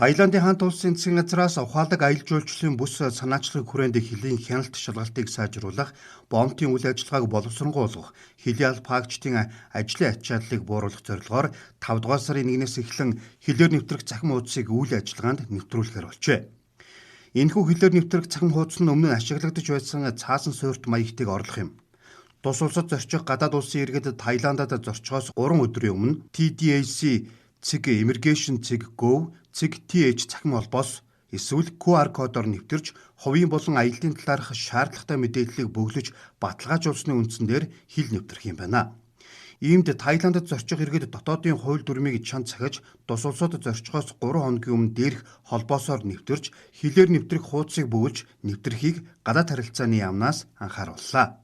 Таиландын хаант улсын засгийн газраас ухаалаг аялал жуулчлалын бүс санаачлагын хүрээнд хилийн хяналт шалгалтыг сайжруулах, бомтын үйл ажиллагааг боловсронгуй болгох, хилийн албаагчдын ажлын ач чадлыг бууруулах зорилгоор 5 дугаар сарын 1-ээс эхлэн хилээр нэвтрэх цахим хуудсыг үйл ажиллагаанд нэвтрүүлэхээр болжээ. Энэхүү хилээр нэвтрэх цахим хуудас нь өмнө нь ашиглагдаж байсан цаасан суурьт маягтыг орлох юм. Тус улсад зорчих гадаад улсын иргэд Таиландад зорчхоос 3 өдрийн өмнө TDAC цэг Immigration цэг Go цэг TH цахим холбоос эсвэл QR кодоор нэвтэрч хувийн болон аяллаа талаарх шаардлагатай мэдээллийг бөглөж баталгаажуулсны үндсэн дээр хил нэвтрэх юм байна. Иймд Таиландд зорчих иргэд дотоодын хууль дүрмийг чанд цахиж тус улсууд зорчхоос 3 хоногийн өмнө дээрх холбоосоор нэвтэрч хилээр нэвтрэх хуудсыг бөглөж нэвтрэхийг гадаад харилцааны яамнаас анхаарууллаа.